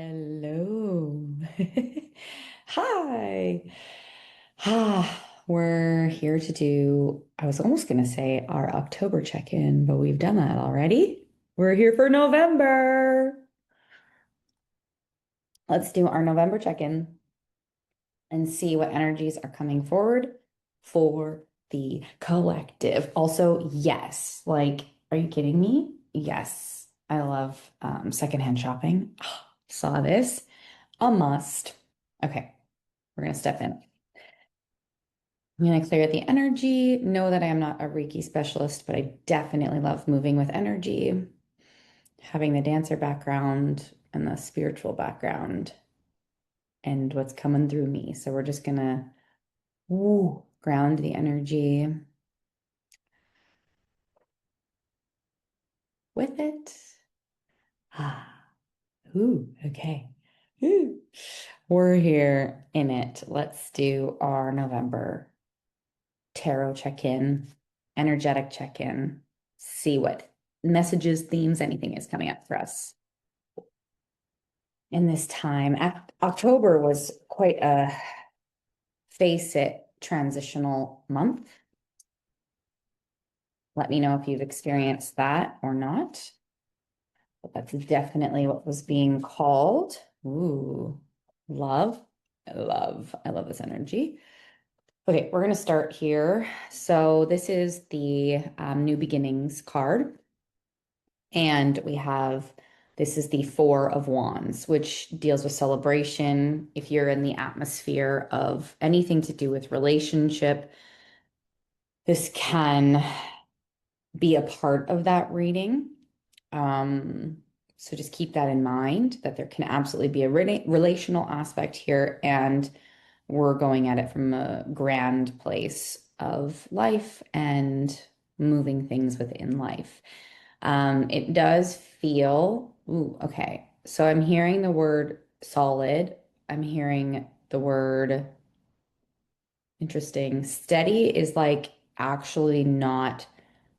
Hello. Hi. We're here to do, I was almost going to say our October check-in, but we've done that already. We're here for November. Let's do our November check-in and see what energies are coming forward for the collective. Also, yes, like, are you kidding me? Yes, I love secondhand shopping. Saw this. A must. Okay, we're going to step in. I'm going to clear the energy. Know that I am not a Reiki specialist, but I definitely love moving with energy, having the dancer background and the spiritual background and what's coming through me. So we're just going to ground the energy with it. Ah, okay. Ooh. We're here in it. Let's do our November tarot check-in, energetic check-in, see what messages, themes, anything is coming up for us in this time. October was quite a face it transitional month. Let me know if you've experienced that or not. But that's definitely what was being called. Ooh, love. I love this energy. Okay, we're going to start here. So this is the New Beginnings card. And we have, this is the Four of Wands, which deals with celebration. If you're in the atmosphere of anything to do with relationship, this can be a part of that reading. Um, so just keep that in mind that there can absolutely be a relational aspect here. And we're going at it from a grand place of life and moving things within life. It does feel, ooh, okay. So I'm hearing the word solid. I'm hearing the word interesting. Steady is like actually not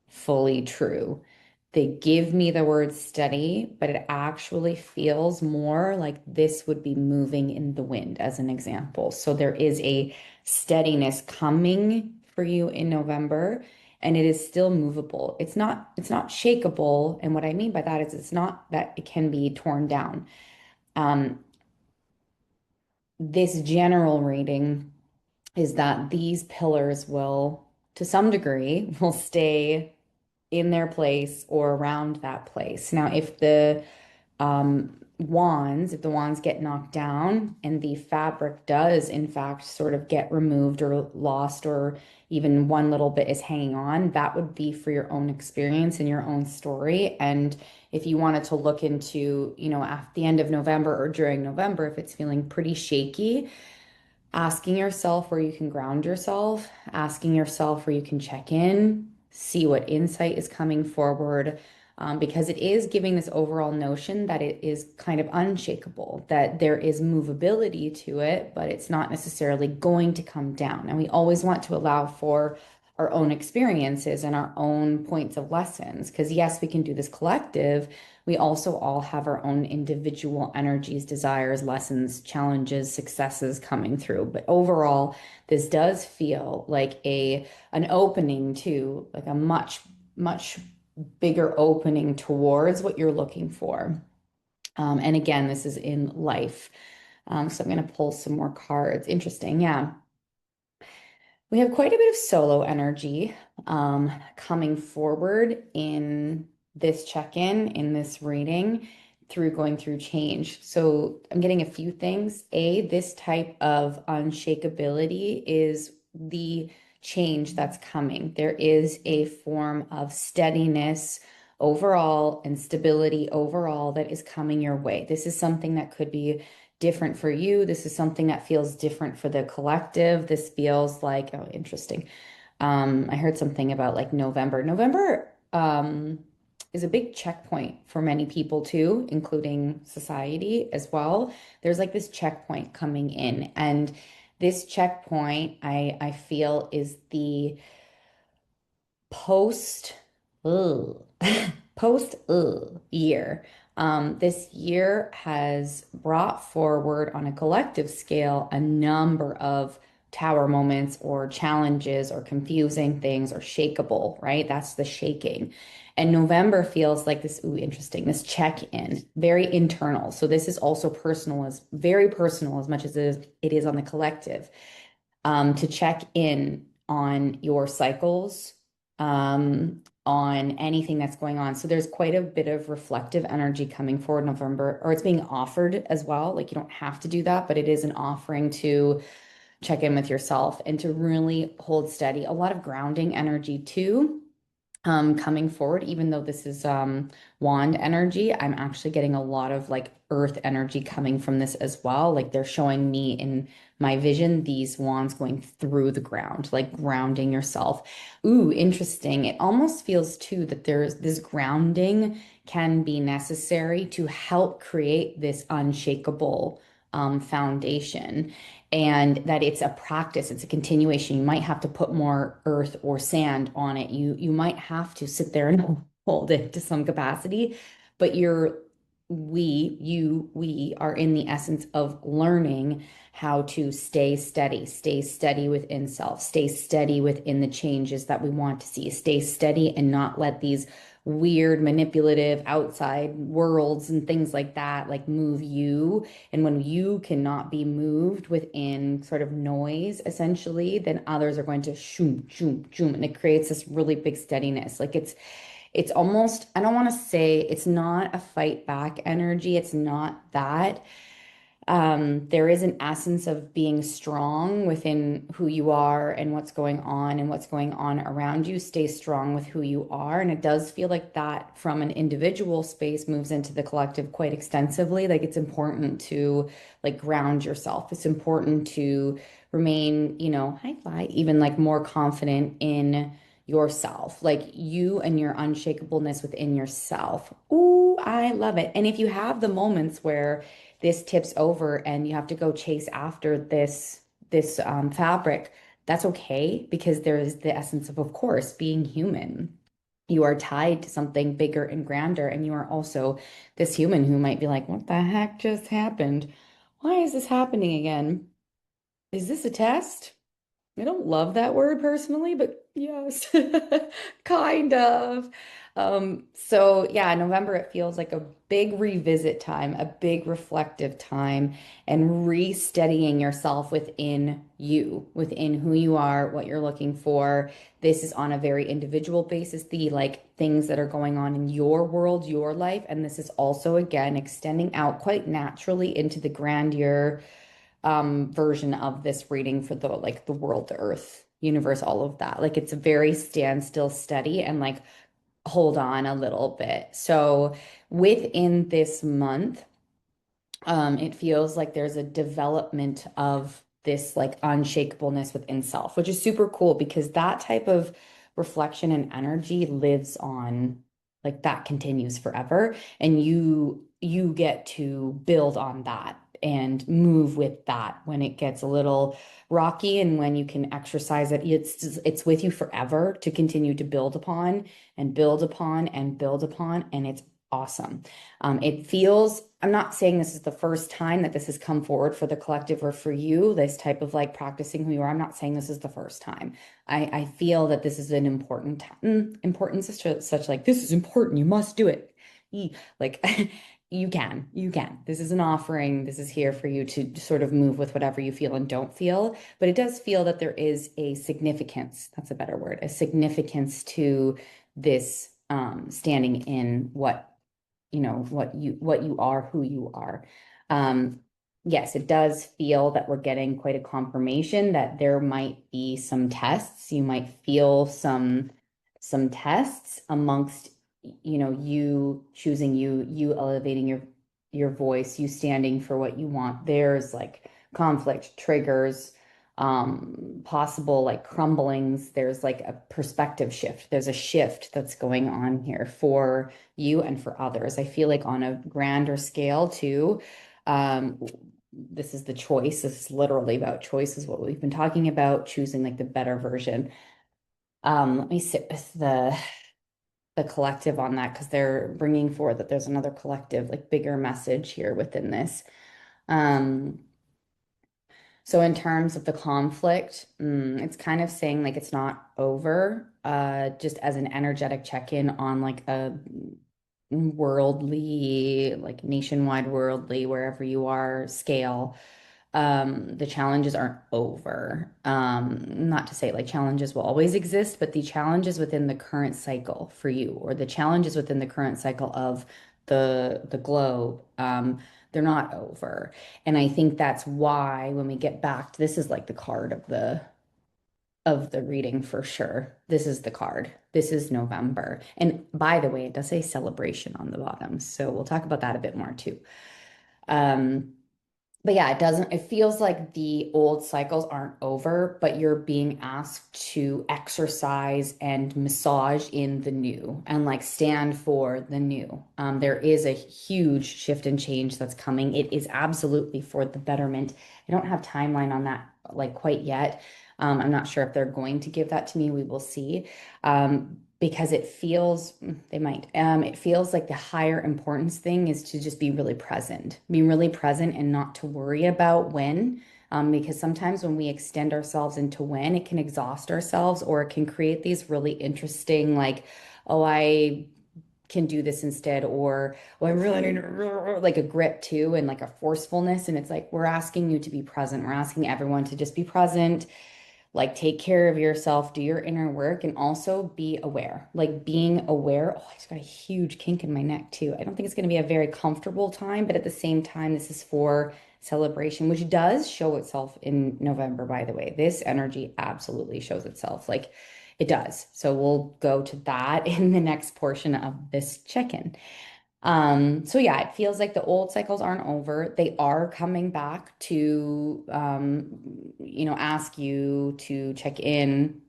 fully true. They give me the word steady, but it actually feels more like this would be moving in the wind, as an example. So there is a steadiness coming for you in November, and it is still movable. It's not shakable. And what I mean by that is it's not that it can be torn down. Um, this general reading is that these pillars will, to some degree, will stay in their place or around that place. Now, if the wands get knocked down and the fabric does, in fact, sort of get removed or lost, or even one little bit is hanging on, that would be for your own experience and your own story. And if you wanted to look into, at the end of November or during November, if it's feeling pretty shaky, asking yourself where you can ground yourself, asking yourself where you can check in, see what insight is coming forward, because it is giving this overall notion that it is kind of unshakable, that there is movability to it, but it's not necessarily going to come down. And we always want to allow for our own experiences and our own points of lessons, because yes, we can do this collective. We also all have our own individual energies, desires, lessons, challenges, successes coming through. But overall, this does feel like an opening to like a much bigger opening towards what you're looking for. And again, this is in life. So I'm going to pull some more cards. Interesting. Yeah. We have quite a bit of solo energy coming forward in this check-in, in this reading, through going through change. So I'm getting a few things. This type of unshakability is the change that's coming. There is a form of steadiness overall and stability overall that is coming your way. This is something that could be different for you. This is something that feels different for the collective. This feels like, oh, interesting. I heard something about like November. November is a big checkpoint for many people too, including society as well. There's like this checkpoint coming in, and this checkpoint I feel is the post ugh, post year. This year has brought forward on a collective scale a number of tower moments or challenges or confusing things or shakeable, right? That's the shaking. And November feels like this, ooh, interesting, this check-in, very internal. So this is also personal, as very personal as much as it is on the collective, to check in on your cycles, on anything that's going on. So there's quite a bit of reflective energy coming forward in November, or it's being offered as well. Like you don't have to do that, but it is an offering to check in with yourself and to really hold steady. A lot of grounding energy too, coming forward, even though this is wand energy, I'm actually getting a lot of like earth energy coming from this as well. Like they're showing me in my vision these wands going through the ground, like grounding yourself. Ooh, interesting. It almost feels too that there's this grounding can be necessary to help create this unshakable foundation, and that it's a practice, it's a continuation. You might have to put more earth or sand on it. You might have to sit there and hold it to some capacity, but we are in the essence of learning how to stay steady within self, stay steady within the changes that we want to see, stay steady and not let these weird manipulative outside worlds and things like that like move you. And when you cannot be moved within sort of noise, essentially, then others are going to shoom, shoom, shoom, and it creates this really big steadiness. Like it's almost, I don't want to say it's not a fight back energy. It's not that. There is an essence of being strong within who you are and what's going on around you. Stay strong with who you are. And it does feel like that from an individual space moves into the collective quite extensively. Like it's important to like ground yourself. It's important to remain, high fly, even like more confident in yourself, like you and your unshakableness within yourself. Ooh, I love it. And if you have the moments where this tips over and you have to go chase after this fabric, that's okay because there is the essence of course, being human. You are tied to something bigger and grander, and you are also this human who might be like, what the heck just happened? Why is this happening again? Is this a test? I don't love that word personally, but yes, kind of. So yeah, November, it feels like a big revisit time, a big reflective time, and re-steadying yourself within you, within who you are, what you're looking for. This is on a very individual basis, the like things that are going on in your world, your life, and this is also again extending out quite naturally into the grandeur version of this reading for the like the world, the earth, universe, all of that. Like it's a very standstill, steady, and like hold on a little bit. So within this month, it feels like there's a development of this like unshakableness within self, which is super cool because that type of reflection and energy lives on, like that continues forever. And you get to build on that and move with that when it gets a little rocky, and when you can exercise it, it's with you forever to continue to build upon and build upon and build upon, and it's awesome. It feels, I'm not saying this is the first time that this has come forward for the collective or for you, this type of like practicing who you are. I'm not saying this is the first time. I feel that this is an important importance is such like, this is important, you must do it. Like you can. This is an offering. This is here for you to sort of move with whatever you feel and don't feel. But it does feel that there is a significance, that's a better word, a significance to this standing in what you are, who you are. Yes, it does feel that we're getting quite a confirmation that there might be some tests. You might feel some tests amongst, you choosing you elevating your voice, you standing for what you want. There's like conflict, triggers, possible like crumblings. There's like a perspective shift. There's a shift that's going on here for you and for others. I feel like on a grander scale too, um, this is the choice. This is literally about choice, is what we've been talking about, choosing like the better version. Let me sit with the collective on that because they're bringing forward that there's another collective, like bigger message here within this. Um, so in terms of the conflict, it's kind of saying like it's not over, just as an energetic check-in on like a worldly, like nationwide worldly, wherever you are, scale. The challenges aren't over. Not to say like challenges will always exist, but the challenges within the current cycle for you, or the challenges within the current cycle of the globe, they're not over. And I think that's why when we get back to this is like the card of the reading for sure. This is the card. This is November. And by the way, it does say celebration on the bottom. So we'll talk about that a bit more too. Um, but yeah, it feels like the old cycles aren't over, but you're being asked to exercise and massage in the new and like stand for the new. There is a huge shift and change that's coming. It is absolutely for the betterment. I don't have timeline on that like quite yet. I'm not sure if they're going to give that to me. We will see. Because it feels, they might, it feels like the higher importance thing is to just be really present and not to worry about when. Because sometimes when we extend ourselves into when, it can exhaust ourselves or it can create these really interesting, like, oh, I can do this instead, or oh, I really need like a grip too, and like a forcefulness. And it's like, we're asking you to be present. We're asking everyone to just be present, like take care of yourself, do your inner work, and also be aware. Like being aware. Oh, I just got a huge kink in my neck too. I don't think it's going to be a very comfortable time, but at the same time, this is for celebration, which does show itself in November, by the way. This energy absolutely shows itself. Like it does. So we'll go to that in the next portion of this check-in. So yeah, it feels like the old cycles aren't over. They are coming back to, ask you to check in,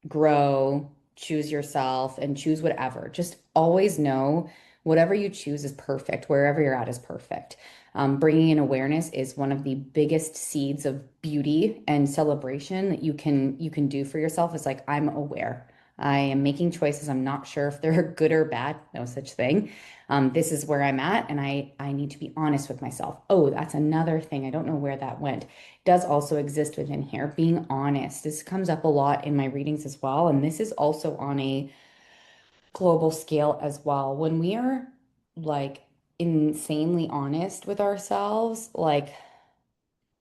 grow, choose yourself, and choose whatever. Just always know whatever you choose is perfect. Wherever you're at is perfect. Bringing in awareness is one of the biggest seeds of beauty and celebration that you can do for yourself. Is like, I'm aware. I am making choices. I'm not sure if they're good or bad. No such thing. This is where I'm at, and I need to be honest with myself. Oh, that's another thing. I don't know where that went. It does also exist within here. Being honest. This comes up a lot in my readings as well, and this is also on a global scale as well. When we are like insanely honest with ourselves, like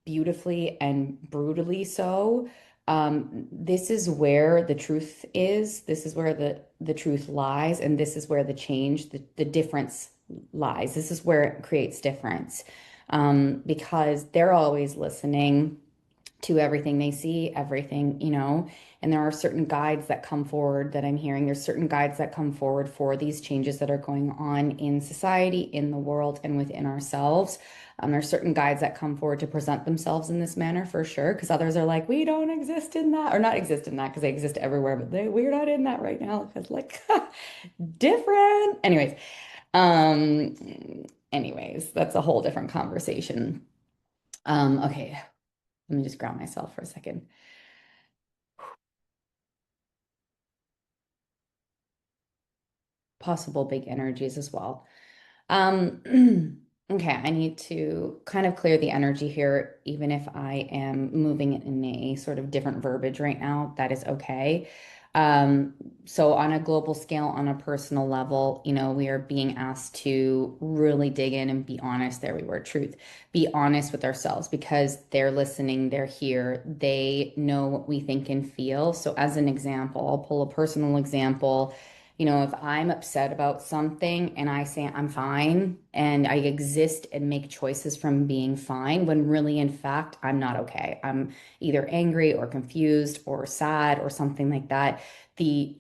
beautifully and brutally so. This is where the truth is. This is where the truth lies, and this is where the change, the difference lies. This is where it creates difference. Because they're always listening to everything they see, everything, and there are certain guides that come forward that I'm hearing. There's certain guides that come forward for these changes that are going on in society, in the world, and within ourselves. There's certain guides that come forward to present themselves in this manner for sure, because others are like, we don't exist in that, or not exist in that because they exist everywhere, but we're not in that right now because like different. Um, anyways, that's a whole different conversation. Okay, let me just ground myself for a second. Possible big energies as well. Okay, I need to kind of clear the energy here, even if I am moving in a sort of different verbiage right now. That is okay. Um, so on a global scale, on a personal level, we are being asked to really dig in and be honest. There we were, truth. Be honest with ourselves because they're listening, they're here, they know what we think and feel. So as an example, I'll pull a personal example. If I'm upset about something and I say I'm fine and I exist and make choices from being fine, when really, in fact, I'm not okay. I'm either angry or confused or sad or something like that. The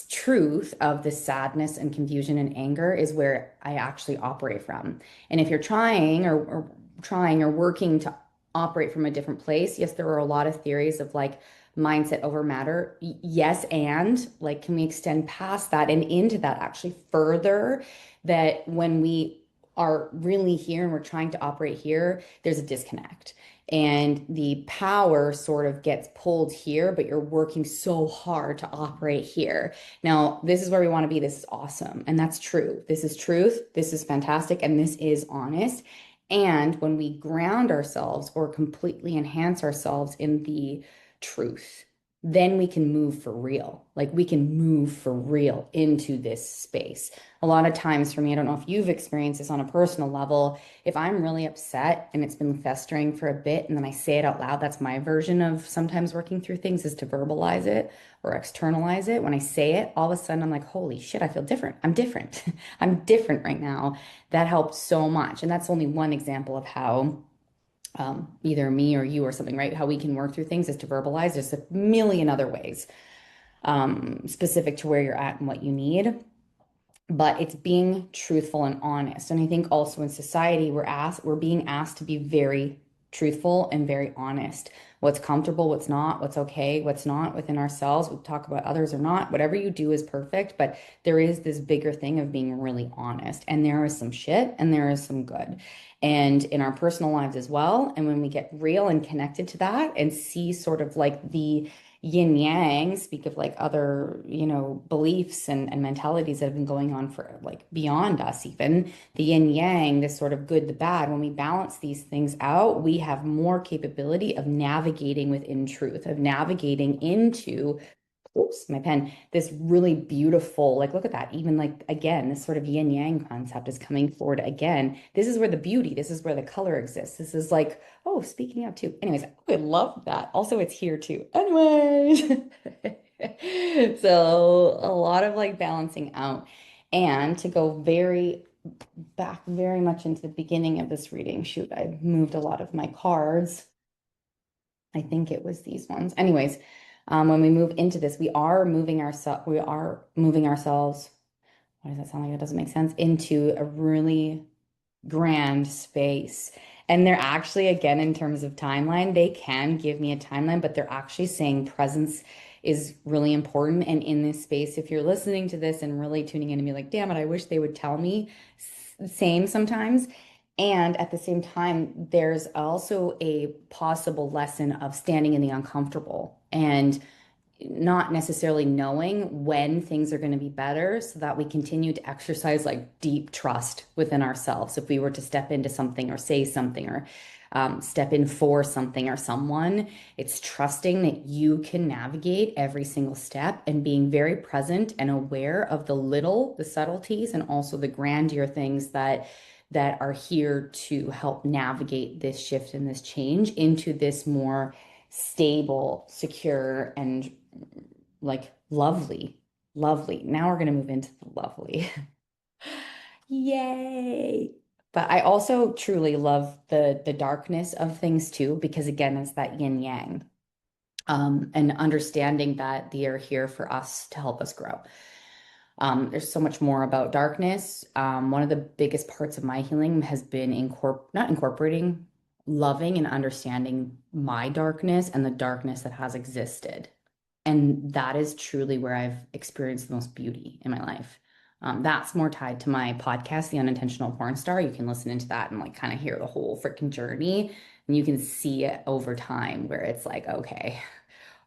truth of the sadness and confusion and anger is where I actually operate from. And if you're trying or working to operate from a different place, yes, there are a lot of theories of like, mindset over matter. Yes, and like, can we extend past that and into that actually further? That when we are really here and we're trying to operate here, there's a disconnect. And the power sort of gets pulled here, but you're working so hard to operate here. Now, this is where we want to be. This is awesome. And that's true. This is truth. This is fantastic. And this is honest. And when we ground ourselves or completely enhance ourselves in the truth, then we can move for real. Like we can move for real into this space. A lot of times for me, I don't know if you've experienced this on a personal level. If I'm really upset and it's been festering for a bit and then I say it out loud, that's my version of sometimes working through things is to verbalize it or externalize it. When I say it, all of a sudden I'm like, holy shit, I feel different. I'm different. I'm different right now. That helps so much. And that's only one example of how either me or you or something, right? How we can work through things is to verbalize. There's a million other ways specific to where you're at and what you need, but it's being truthful and honest. And I think also in society, we're being asked to be very truthful and very honest. What's comfortable, what's not, what's okay, what's not within ourselves. We talk about others or not. Whatever you do is perfect, but there is this bigger thing of being really honest. And there is some shit and there is some good. And in our personal lives as well. And when we get real and connected to that and see sort of like the yin yang, speak of like other, beliefs and mentalities that have been going on for like beyond us, even the yin yang, this sort of good, the bad, when we balance these things out, we have more capability of navigating within truth, of navigating into oops, my pen, this really beautiful, like, look at that. Even like, again, this sort of yin yang concept is coming forward again. This is where the beauty, this is where the color exists. This is like, oh, speaking of too. Anyways, I love that. Also, it's here too. Anyways, so a lot of like balancing out. And to go very back, very much into the beginning of this reading, shoot, I moved a lot of my cards. I think it was these ones. Anyways, when we move into this, we are moving ourselves. Why does that sound like that doesn't make sense? Into a really grand space. And they're actually, again, in terms of timeline, they can give me a timeline, but they're actually saying presence is really important. And in this space, if you're listening to this and really tuning in and be like, damn it, I wish they would tell me, same sometimes. And at the same time, there's also a possible lesson of standing in the uncomfortable and not necessarily knowing when things are going to be better so that we continue to exercise like deep trust within ourselves. If we were to step into something or say something or step in for something or someone, it's trusting that you can navigate every single step and being very present and aware of the subtleties, and also the grandeur things that are here to help navigate this shift and this change into this more stable, secure, and like lovely, lovely. Now we're going to move into the lovely. Yay. But I also truly love the darkness of things too, because again, it's that yin yang. And understanding that they are here for us to help us grow. There's so much more about darkness. One of the biggest parts of my healing has been not incorporating, loving and understanding my darkness and the darkness that has existed. And that is truly where I've experienced the most beauty in my life. That's more tied to my podcast, The Unintentional Porn Star. You can listen into that and like kind of hear the whole freaking journey. And you can see it over time where it's like, okay,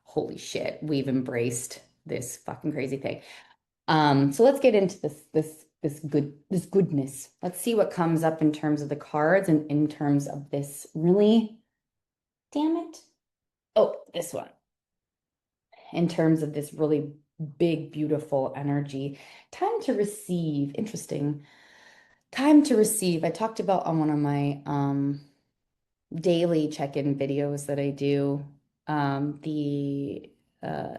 holy shit, we've embraced this fucking crazy thing. So let's get into this goodness. Let's see what comes up in terms of the cards and in terms of this really, damn it. Oh, this one. In terms of this really big, beautiful energy. Time to receive. Interesting. Time to receive. I talked about on one of my daily check-in videos that I do, the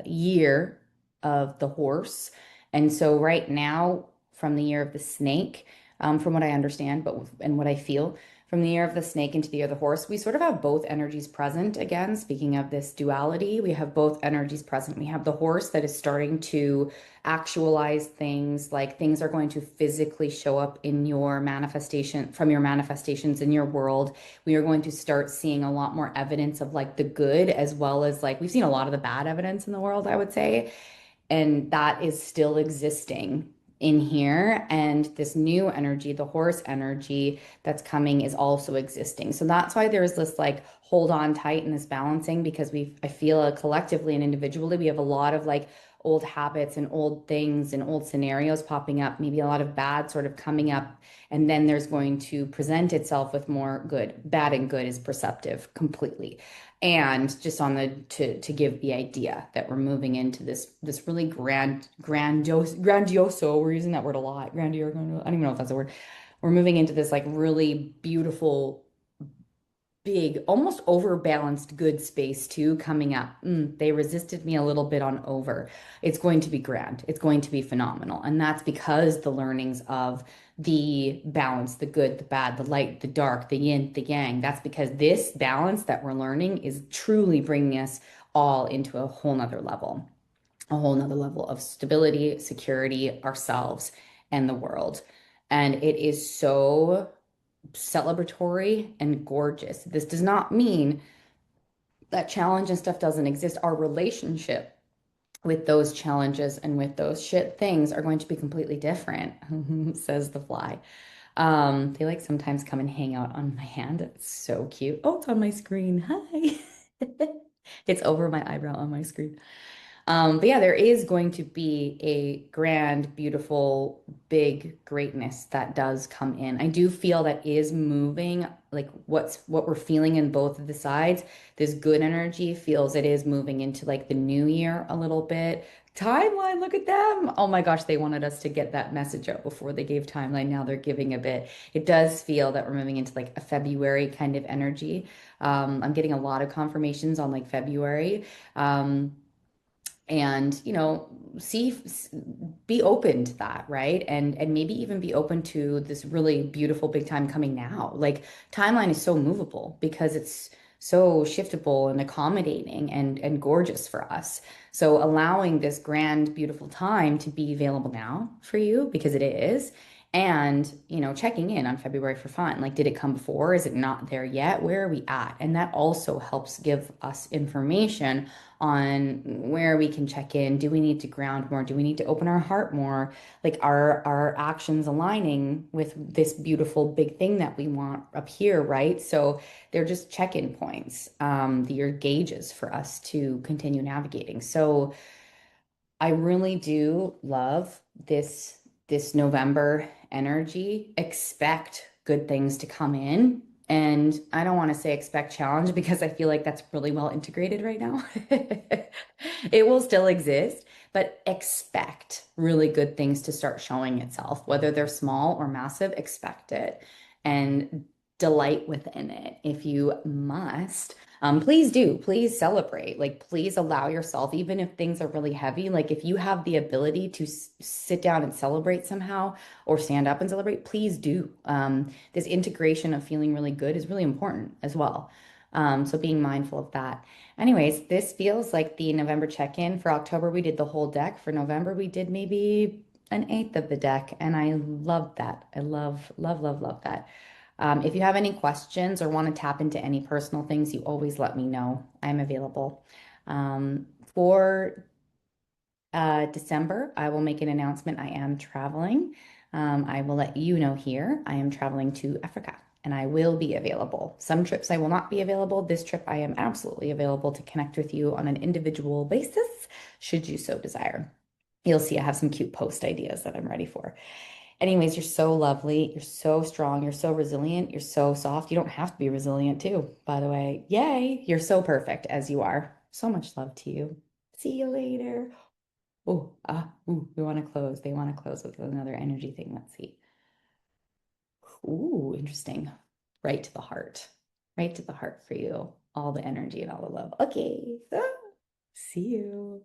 year of the horse. And so right now, from the year of the snake, from what I understand, and what I feel, from the year of the snake into the year of the horse, we sort of have both energies present. Again, speaking of this duality, we have both energies present. We have the horse that is starting to actualize things, like things are going to physically show up in your manifestation, from your manifestations in your world. We are going to start seeing a lot more evidence of like the good, as well as like we've seen a lot of the bad evidence in the world, I would say. And that is still existing in here. And this new energy, the horse energy that's coming, is also existing. So that's why there's this like hold on tight and this balancing, because I feel collectively and individually, we have a lot of like old habits and old things and old scenarios popping up, maybe a lot of bad sort of coming up. And then there's going to present itself with more good. Bad and good is perceptive completely. And just on the to give the idea that we're moving into this really grandioso, we're using that word a lot, I don't even know if that's a word. We're moving into this like really beautiful, big, almost overbalanced good space too coming up. They resisted me a little bit on over. It's going to be grand. It's going to be phenomenal. And that's because the learnings of the balance, the good, the bad, the light, the dark, the yin, the yang, that's because this balance that we're learning is truly bringing us all into a whole nother level of stability, security, ourselves, and the world. And it is so celebratory and gorgeous. This does not mean that challenge and stuff doesn't exist. Our relationship with those challenges and with those shit things are going to be completely different, says the fly. They like sometimes come and hang out on my hand. It's so cute. Oh, it's on my screen. Hi. It's over my eyebrow on my screen. But yeah, there is going to be a grand, beautiful, big greatness that does come in. I do feel that is moving, like what we're feeling in both of the sides. This good energy feels it is moving into like the new year a little bit. Timeline, look at them. Oh my gosh, they wanted us to get that message out before they gave timeline. Now they're giving a bit. It does feel that we're moving into like a February kind of energy. I'm getting a lot of confirmations on like February. And see, be open to that, right? And maybe even be open to this really beautiful big time coming now. Like timeline is so movable because it's so shiftable and accommodating and gorgeous for us. So allowing this grand beautiful time to be available now for you, because it is. And checking in on February for fun, like, did it come before? Is it not there yet? Where are we at? And that also helps give us information on where we can check in. Do we need to ground more? Do we need to open our heart more? Like, are our actions aligning with this beautiful big thing that we want up here, right? So they're just check-in points, your gauges for us to continue navigating. So I really do love this November energy. Expect good things to come in. And I don't want to say expect challenge because I feel like that's really well integrated right now. It will still exist, but expect really good things to start showing itself, whether they're small or massive, expect it and delight within it if you must. Please do. Please celebrate. Like, please allow yourself, even if things are really heavy, like if you have the ability to sit down and celebrate somehow or stand up and celebrate, please do. This integration of feeling really good is really important as well. So being mindful of that. Anyways, this feels like the November check-in. For October, we did the whole deck. For November, we did maybe an eighth of the deck. And I love that. I love, love, love, love that. If you have any questions or want to tap into any personal things, you always let me know. I'm available. For December, I will make an announcement. I am traveling. I will let you know here. I am traveling to Africa and I will be available. Some trips I will not be available. This trip I am absolutely available to connect with you on an individual basis, should you so desire. You'll see I have some cute post ideas that I'm ready for. Anyways, you're so lovely. You're so strong. You're so resilient. You're so soft. You don't have to be resilient too, by the way. Yay. You're so perfect as you are. So much love to you. See you later. We want to close. They want to close with another energy thing. Let's see. Ooh, interesting. Right to the heart. Right to the heart for you. All the energy and all the love. Okay. See you.